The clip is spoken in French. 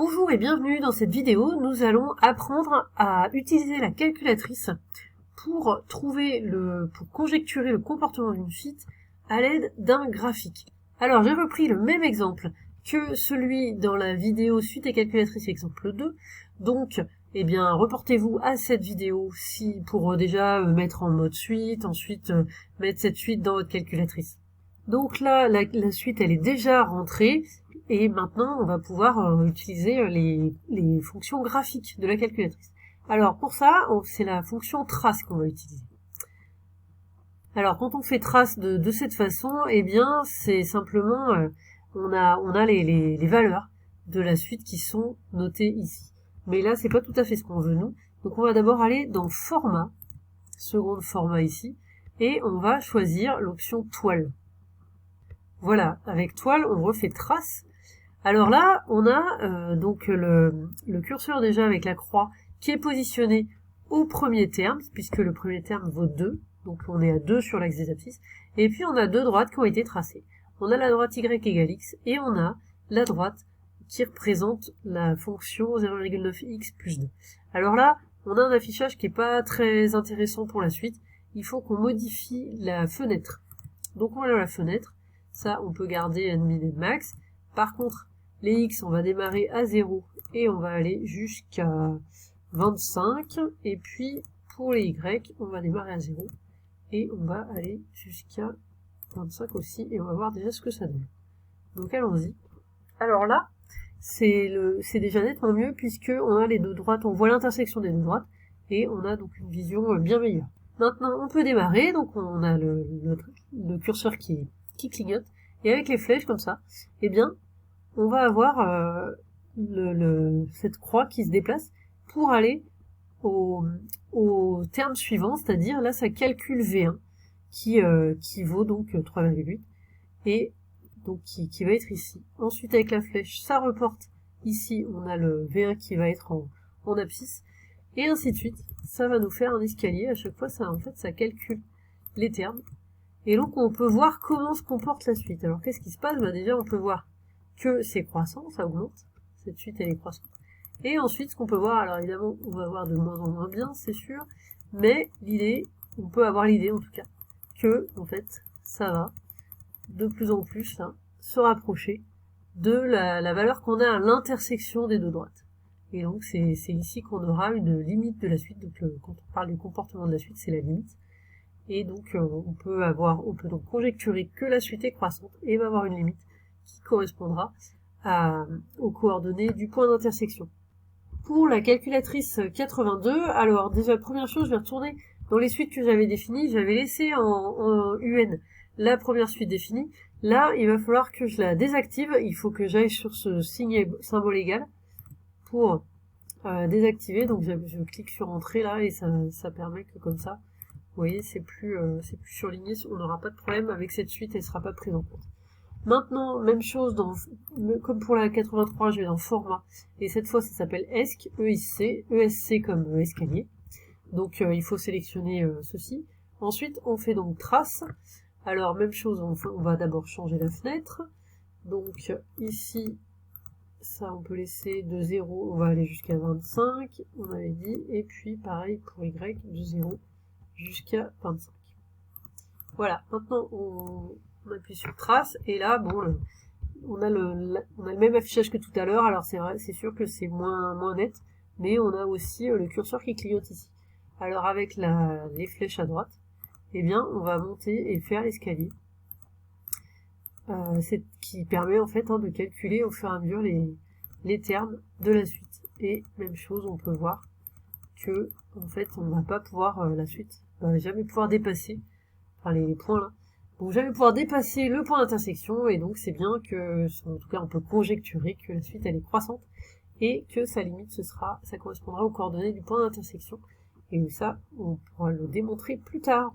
Bonjour et bienvenue dans cette vidéo. Nous allons apprendre à utiliser la calculatrice pour conjecturer le comportement d'une suite à l'aide d'un graphique. Alors j'ai repris le même exemple que celui dans la vidéo suite et calculatrice exemple 2. Donc reportez-vous à cette vidéo pour déjà mettre en mode suite, ensuite mettre cette suite dans votre calculatrice. Donc là, la suite elle est déjà rentrée. Et maintenant, on va pouvoir utiliser les fonctions graphiques de la calculatrice. Alors pour ça, c'est la fonction trace qu'on va utiliser. Alors quand on fait trace de cette façon, c'est simplement on a les valeurs de la suite qui sont notées ici. Mais là, c'est pas tout à fait ce qu'on veut nous. Donc on va d'abord aller dans format, seconde format ici, et on va choisir l'option toile. Voilà, avec toile, on refait trace. Alors là, on a donc le curseur déjà avec la croix qui est positionné au premier terme, puisque le premier terme vaut 2, donc on est à 2 sur l'axe des abscisses, et puis on a deux droites qui ont été tracées. On a la droite y égale x, et on a la droite qui représente la fonction 0,9x plus 2. Alors là, on a un affichage qui n'est pas très intéressant pour la suite, il faut qu'on modifie la fenêtre. Donc on va dans la fenêtre, ça on peut garder un min max, par contre, les x, on va démarrer à 0 et on va aller jusqu'à 25. Et puis, pour les y, on va démarrer à 0 et on va aller jusqu'à 25 aussi. Et on va voir déjà ce que ça donne. Donc, allons-y. Alors là, c'est déjà nettement mieux puisque on a les deux droites, on voit l'intersection des deux droites et on a donc une vision bien meilleure. Maintenant, on peut démarrer. Donc, on a le curseur qui clignote. Et avec les flèches comme ça, on va avoir cette croix qui se déplace pour aller au terme suivant, c'est-à-dire là ça calcule V1 qui vaut donc 3,8 et donc qui va être ici. Ensuite avec la flèche ça reporte ici, on a le V1 qui va être en abscisse et ainsi de suite. Ça va nous faire un escalier, à chaque fois ça calcule les termes et donc on peut voir comment se comporte la suite. Alors qu'est-ce qui se passe? Déjà on peut voir que c'est croissant, ça augmente, cette suite elle est croissante. Et ensuite ce qu'on peut voir, alors évidemment on va voir de moins en moins bien, c'est sûr, mais on peut avoir l'idée en tout cas, que en fait ça va de plus en plus se rapprocher de la valeur qu'on a à l'intersection des deux droites. Et donc c'est ici qu'on aura une limite de la suite, donc quand on parle du comportement de la suite, c'est la limite. Et donc on peut donc conjecturer que la suite est croissante et va avoir une limite qui correspondra aux coordonnées du point d'intersection. Pour la calculatrice 82, alors déjà première chose, je vais retourner dans les suites que j'avais définies, j'avais laissé en UN la première suite définie. Là, il va falloir que je la désactive, il faut que j'aille sur ce symbole égal pour désactiver, donc je clique sur entrée là et ça permet que comme ça, vous voyez, c'est plus surligné, on n'aura pas de problème avec cette suite, elle ne sera pas prise en compte. Maintenant, même chose, comme pour la 83, je vais dans format, et cette fois ça s'appelle ESC, ESC comme escalier, donc il faut sélectionner ceci. Ensuite, on fait donc trace, alors même chose, on va d'abord changer la fenêtre, donc ici, ça on peut laisser de 0, on va aller jusqu'à 25, on avait dit, et puis pareil pour Y, de 0 jusqu'à 25. Voilà, maintenant on appuie sur trace et là on a le même affichage que tout à l'heure. Alors c'est sûr que c'est moins net, mais on a aussi le curseur qui clignote ici. Alors avec les flèches à droite, on va monter et faire l'escalier, qui permet en fait de calculer au fur et à mesure les termes de la suite. Et même chose, on peut voir que en fait on ne va pas pouvoir la suite, on va jamais pouvoir dépasser les points là. Donc jamais pouvoir dépasser le point d'intersection, et donc c'est bien que, en tout cas on peut conjecturer que la suite elle est croissante, et que sa limite ça correspondra aux coordonnées du point d'intersection, et ça on pourra le démontrer plus tard.